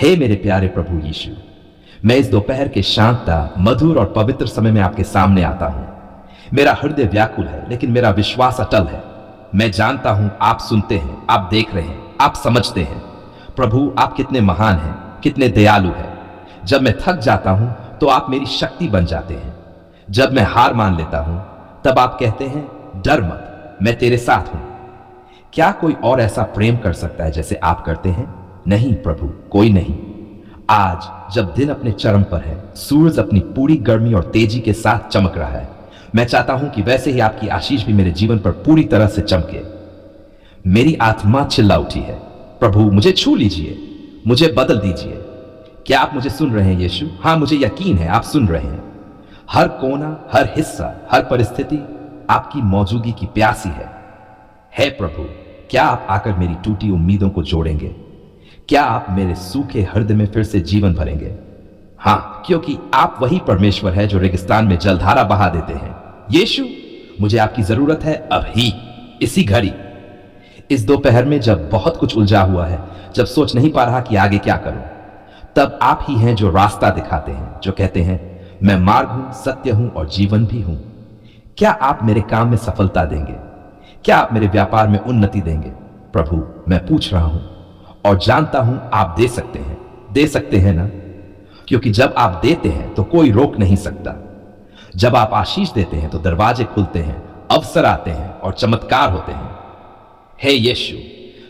हे मेरे प्यारे प्रभु यीशु, मैं इस दोपहर के शांत, मधुर और पवित्र समय में आपके सामने आता हूं। मेरा हृदय व्याकुल है, लेकिन मेरा विश्वास अटल है। मैं जानता हूं आप सुनते हैं, आप देख रहे हैं, आप समझते हैं। प्रभु, आप कितने महान हैं, कितने दयालु हैं। जब मैं थक जाता हूं तो आप मेरी शक्ति बन जाते हैं। जब मैं हार मान लेता हूं तब आप कहते हैं, डर मत, मैं तेरे साथ हूं। क्या कोई और ऐसा प्रेम कर सकता है जैसे आप करते हैं? नहीं प्रभु, कोई नहीं। आज जब दिन अपने चरम पर है, सूरज अपनी पूरी गर्मी और तेजी के साथ चमक रहा है, मैं चाहता हूं कि वैसे ही आपकी आशीष भी मेरे जीवन पर पूरी तरह से चमके। मेरी आत्मा चिल्ला उठी है, प्रभु मुझे छू लीजिए, मुझे बदल दीजिए। क्या आप मुझे सुन रहे हैं यीशु? हाँ, मुझे यकीन है आप सुन रहे हैं। हर कोना, हर हिस्सा, हर परिस्थिति आपकी मौजूदगी की प्यासी है। हे प्रभु, क्या आप आकर मेरी टूटी उम्मीदों को जोड़ेंगे? क्या आप मेरे सूखे हृदय में फिर से जीवन भरेंगे? हाँ, क्योंकि आप वही परमेश्वर है जो रेगिस्तान में जलधारा बहा देते हैं। यीशु, मुझे आपकी जरूरत है अभी, इसी घड़ी। इस दोपहर में जब बहुत कुछ उलझा हुआ है, जब सोच नहीं पा रहा कि आगे क्या करूं, तब आप ही हैं जो रास्ता दिखाते हैं, जो कहते हैं, मैं मार्ग हूं, सत्य हूं और जीवन भी हूं। क्या आप मेरे काम में सफलता देंगे? क्या आप मेरे व्यापार में उन्नति देंगे? प्रभु, मैं पूछ रहा हूं और जानता हूं आप दे सकते हैं ना? क्योंकि जब आप देते हैं तो कोई रोक नहीं सकता। जब आप आशीष देते हैं तो दरवाजे खुलते हैं, अवसर आते हैं और चमत्कार होते हैं। हे यीशु,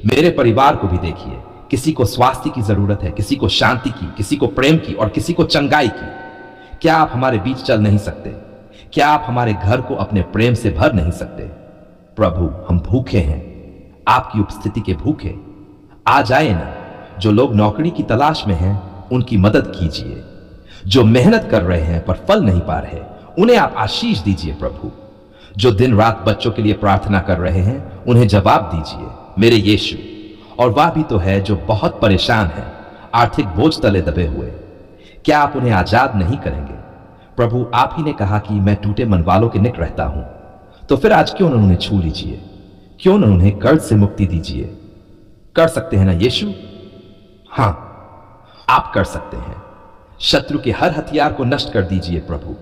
मेरे परिवार को भी देखिए। किसी को स्वास्थ्य की जरूरत है, किसी को शांति की, किसी को प्रेम की और किसी को चंगाई की। क्या आप हमारे बीच चल नहीं सकते? क्या आप हमारे घर को अपने प्रेम से भर नहीं सकते? प्रभु, हम भूखे हैं, आपकी उपस्थिति के भूखे। आ जाए ना। जो लोग नौकरी की तलाश में हैं, उनकी मदद कीजिए। जो मेहनत कर रहे हैं पर फल नहीं पा रहे, उन्हें आप आशीष दीजिए प्रभु। जो दिन रात बच्चों के लिए प्रार्थना कर रहे हैं, उन्हें जवाब दीजिए मेरे यीशु। और वह भी तो है जो बहुत परेशान है, आर्थिक बोझ तले दबे हुए। क्या आप उन्हें आजाद नहीं करेंगे? प्रभु, आप ही ने कहा कि मैं टूटे मन वालों के निकट रहता हूं। तो फिर आज क्यों न उन्हें छू लीजिए, क्यों न उन्हें कर्ज से मुक्ति दीजिए। कर सकते हैं ना यीशु? हां, आप कर सकते हैं। शत्रु के हर हथियार को नष्ट कर दीजिए प्रभु।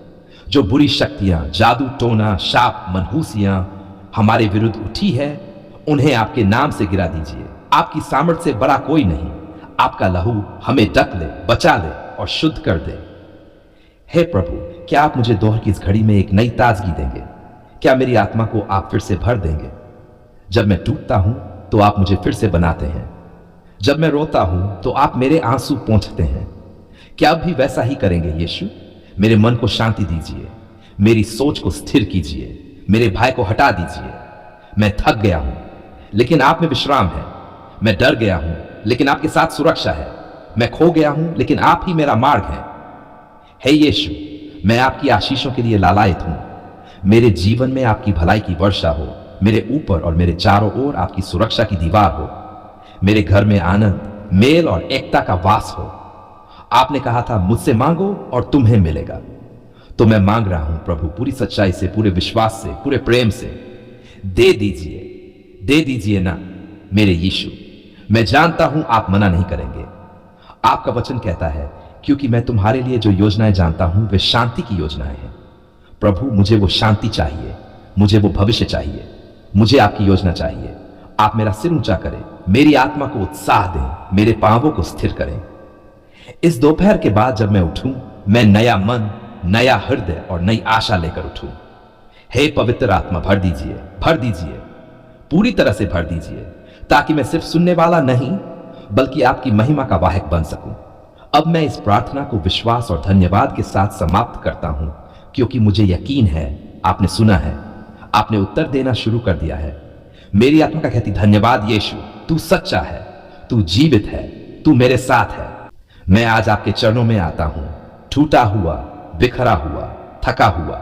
जो बुरी शक्तियां, जादू टोना, शाप, मनहूसियां हमारे विरुद्ध उठी है, उन्हें आपके नाम से गिरा दीजिए। आपकी सामर्थ्य से बड़ा कोई नहीं। आपका लहू हमें ढक ले, बचा ले और शुद्ध कर दे। हे प्रभु, क्या आप मुझे दोहर की इस घड़ी में एक नई ताजगी देंगे? क्या मेरी आत्मा को आप फिर से भर देंगे? जब मैं टूटता हूं तो आप मुझे फिर से बनाते हैं। जब मैं रोता हूं तो आप मेरे आंसू पोंछते हैं। क्या अब भी वैसा ही करेंगे यीशु? मेरे मन को शांति दीजिए, मेरी सोच को स्थिर कीजिए, मेरे भय को हटा दीजिए। मैं थक गया हूं लेकिन आप में विश्राम है। मैं डर गया हूं लेकिन आपके साथ सुरक्षा है। मैं खो गया हूं लेकिन आप ही मेरा मार्ग है। हे यीशु, मैं आपकी आशीषों के लिए लालायित हूं। मेरे जीवन में आपकी भलाई की वर्षा हो। मेरे ऊपर और मेरे चारों ओर आपकी सुरक्षा की दीवार हो। मेरे घर में आनंद, मेल और एकता का वास हो। आपने कहा था, मुझसे मांगो और तुम्हें मिलेगा। तो मैं मांग रहा हूं प्रभु, पूरी सच्चाई से, पूरे विश्वास से, पूरे प्रेम से। दे दीजिए ना मेरे यीशु। मैं जानता हूं आप मना नहीं करेंगे। आपका वचन कहता है, क्योंकि मैं तुम्हारे लिए जो योजनाएं जानता हूं वे शांति की योजनाएं हैं। प्रभु, मुझे वो शांति चाहिए, मुझे वो भविष्य चाहिए, मुझे आपकी योजना चाहिए। आप मेरा सिर ऊंचा करें, मेरी आत्मा को उत्साह दें, मेरे पांवों को स्थिर करें। इस दोपहर के बाद जब मैं उठूं, मैं नया मन, नया हृदय और नई आशा लेकर उठूं। हे पवित्र आत्मा, भर दीजिए, पूरी तरह से भर दीजिए, ताकि मैं सिर्फ सुनने वाला नहीं बल्कि आपकी महिमा का वाहक बन सकूं। अब मैं इस प्रार्थना को विश्वास और धन्यवाद के साथ समाप्त करता हूं, क्योंकि मुझे यकीन है आपने सुना है, आपने उत्तर देना शुरू कर दिया है। मेरी आत्मा का कहती, धन्यवाद यीशु, तू सच्चा है, तू जीवित है, तू मेरे साथ है। मैं आज आपके चरणों में आता हूं, टूटा हुआ, बिखरा हुआ, थका हुआ,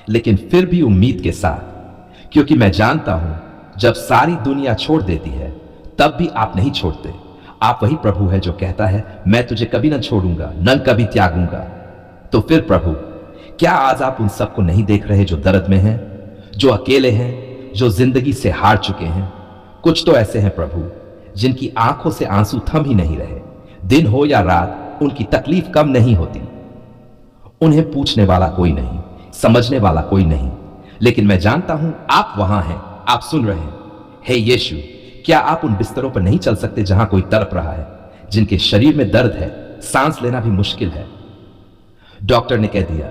लेकिन फिर भी उम्मीद के साथ, क्योंकि मैं जानता हूं जब सारी दुनिया छोड़ देती है तब भी आप नहीं छोड़ते। आप वही प्रभु है जो कहता है, मैं तुझे कभी न छोड़ूंगा, न कभी त्यागूंगा। तो फिर प्रभु, क्या आज आप उन सबको नहीं देख रहे जो दर्द में हैं, जो अकेले हैं, जो जिंदगी से हार चुके हैं? कुछ तो ऐसे हैं प्रभु जिनकी आंखों से आंसू थम ही नहीं रहे, दिन हो या रात उनकी तकलीफ कम नहीं होती। उन्हें पूछने वाला कोई नहीं, समझने वाला कोई नहीं, लेकिन मैं जानता हूं आप वहां हैं, आप सुन रहे हैं। हे यीशु, क्या आप उन बिस्तरों पर नहीं चल सकते जहां कोई तड़प रहा है, जिनके शरीर में दर्द है, सांस लेना भी मुश्किल है। डॉक्टर ने कह दिया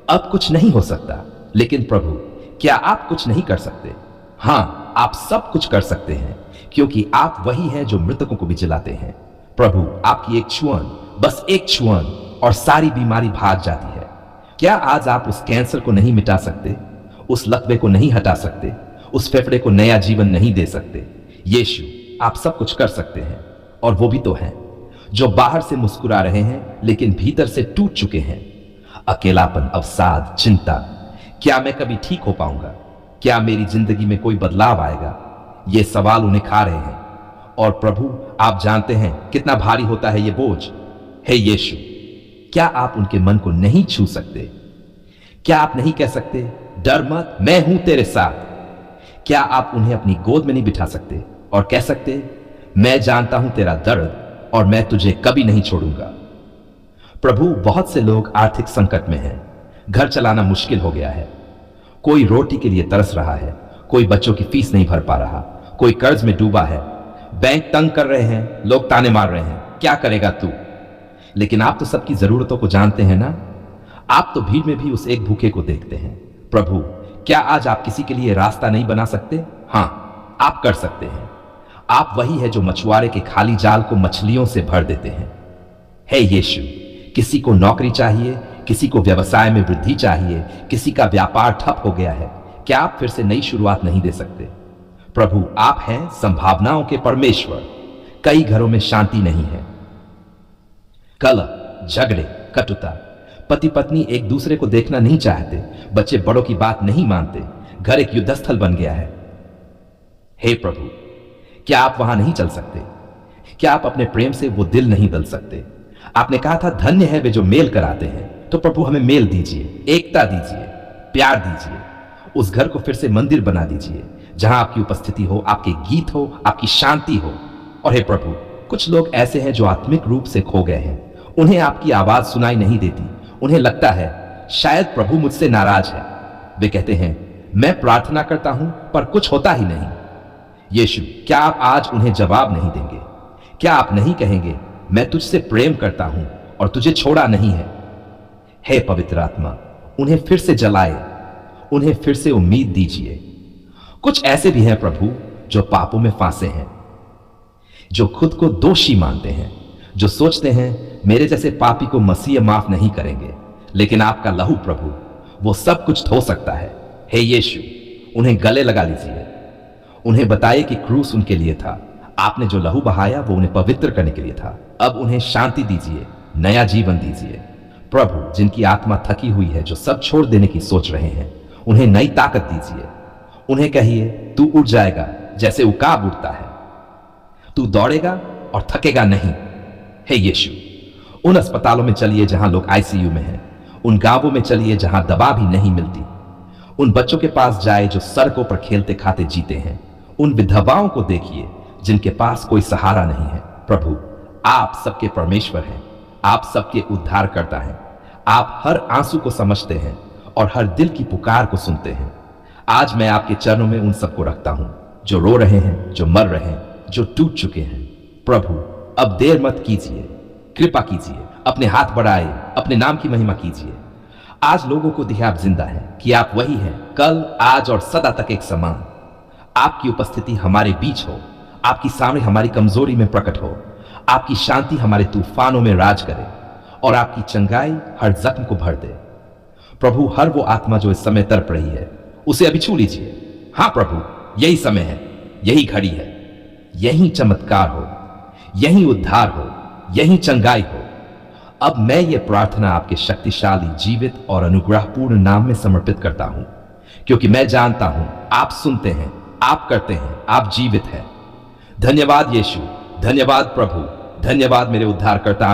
अब कुछ नहीं हो सकता, लेकिन प्रभु क्या आप कुछ नहीं कर सकते? हां, आप सब कुछ कर सकते हैं, क्योंकि आप वही हैं जो मृतकों को भी जिलाते हैं। प्रभु, आपकी एक छुअन, बस एक छुअन, और सारी बीमारी भाग जाती है। क्या आज आप उस कैंसर को नहीं मिटा सकते, उस लकवे को नहीं हटा सकते, उस फेफड़े को नया जीवन नहीं दे सकते? यीशु, आप सब कुछ कर सकते हैं, और वो भी तो हैं जो बाहर से मुस्कुरा रहे हैं लेकिन भीतर से टूट चुके हैं। अकेलापन, अवसाद, चिंता, क्या मैं कभी ठीक हो पाऊंगा? क्या मेरी जिंदगी में कोई बदलाव आएगा? ये सवाल उन्हें खा रहे हैं, और प्रभु आप जानते हैं कितना भारी होता है ये बोझ। हे यीशु, क्या आप उनके मन को नहीं छू सकते? क्या आप नहीं कह सकते डर मत, मैं हूं तेरे साथ? क्या आप उन्हें अपनी गोद में नहीं बिठा सकते और कह सकते मैं जानता हूं तेरा दर्द और मैं तुझे कभी नहीं छोड़ूंगा? प्रभु, बहुत से लोग आर्थिक संकट में हैं, घर चलाना मुश्किल हो गया है, कोई रोटी के लिए तरस रहा है, कोई बच्चों की फीस नहीं भर पा रहा, कोई कर्ज में डूबा है, बैंक तंग कर रहे हैं, लोग ताने मार रहे हैं, क्या करेगा तू? लेकिन आप तो सबकी जरूरतों को जानते हैं ना। आप तो भीड़ में भी उस एक भूखे को देखते हैं। प्रभु, क्या आज आप किसी के लिए रास्ता नहीं बना सकते? हां, आप कर सकते हैं। आप वही है जो मछुआरे के खाली जाल को मछलियों से भर देते हैं। हे यीशु, किसी को नौकरी चाहिए, किसी को व्यवसाय में वृद्धि चाहिए, किसी का व्यापार ठप हो गया है, क्या आप फिर से नई शुरुआत नहीं दे सकते? प्रभु, आप हैं संभावनाओं के परमेश्वर। कई घरों में शांति नहीं है, कलह, झगड़े, कटुता, पति पत्नी एक दूसरे को देखना नहीं चाहते, बच्चे बड़ों की बात नहीं मानते, घर एक युद्धस्थल बन गया है। हे प्रभु, क्या आप वहां नहीं चल सकते? क्या आप अपने प्रेम से वो दिल नहीं दल सकते? आपने कहा था धन्य है वे जो मेल कराते हैं, तो प्रभु हमें मेल दीजिए, एकता दीजिए, प्यार दीजिए। उस घर को फिर से मंदिर बना दीजिए जहां आपकी उपस्थिति हो, आपके गीत हो, आपकी शांति हो। और हे प्रभु, कुछ लोग ऐसे हैं जो आत्मिक रूप से खो गए हैं, उन्हें आपकी आवाज सुनाई नहीं देती, उन्हें लगता है शायद प्रभु मुझसे नाराज है। वे कहते हैं मैं प्रार्थना करता हूं पर कुछ होता ही नहीं। यीशु, क्या आप आज उन्हें जवाब नहीं देंगे? क्या आप नहीं कहेंगे मैं तुझसे प्रेम करता हूं और तुझे छोड़ा नहीं है? हे पवित्र आत्मा, उन्हें फिर से जलाए, उन्हें फिर से उम्मीद दीजिए। कुछ ऐसे भी हैं प्रभु जो पापों में फांसे हैं, जो खुद को दोषी मानते हैं, जो सोचते हैं मेरे जैसे पापी को मसीह माफ नहीं करेंगे, लेकिन आपका लहू प्रभु वो सब कुछ धो सकता है। हे यीशु, उन्हें गले लगा लीजिए, उन्हें बताइए कि क्रूस उनके लिए था, आपने जो लहू बहाया वो उन्हें पवित्र करने के लिए था। अब उन्हें शांति दीजिए, नया जीवन दीजिए। प्रभु, जिनकी आत्मा थकी हुई है, जो सब छोड़ देने की सोच रहे हैं, उन्हें नई ताकत दीजिए। उन्हें कहिए तू उड़ जाएगा जैसे उकाब उड़ता है, तू दौड़ेगा और थकेगा नहीं। हे यीशु, उन अस्पतालों में चलिए जहां लोग आईसीयू में हैं, उन गांवों में चलिए जहां दवा भी नहीं मिलती, उन बच्चों के पास जाए जो सड़कों पर खेलते खाते जीते हैं, उन विधवाओं को देखिए जिनके पास कोई सहारा नहीं है। प्रभु, आप सबके परमेश्वर हैं, आप सबके उद्धारकर्ता हैं, आप हर आंसू को समझते हैं और हर दिल की पुकार को सुनते हैं। आज मैं आपके चरणों में उन सबको रखता हूं जो रो रहे हैं, जो मर रहे हैं, जो टूट चुके हैं। प्रभु, अब देर मत कीजिए, कृपा कीजिए, अपने हाथ बढ़ाए, अपने नाम की महिमा कीजिए। आज लोगों को दिखे आप जिंदा हैं, कि आप वही हैं, कल, आज और सदा तक एक समान। आपकी उपस्थिति हमारे बीच हो, आपकी सामने हमारी कमजोरी में प्रकट हो, आपकी शांति हमारे तूफानों में राज करे और आपकी चंगाई हर जख्म को भर दे। प्रभु, हर वो आत्मा जो इस समय तड़प रही है उसे अभी छू लीजिए। हां प्रभु, यही समय है, यही घड़ी है, यही चमत्कार हो, यही उद्धार हो, यही चंगाई हो। अब मैं ये प्रार्थना आपके शक्तिशाली, जीवित और अनुग्रहपूर्ण नाम में समर्पित करता हूं, क्योंकि मैं जानता हूं आप सुनते हैं, आप करते हैं, आप जीवित हैं। धन्यवाद यीशु, धन्यवाद प्रभु, धन्यवाद मेरे उद्धारकर्ता।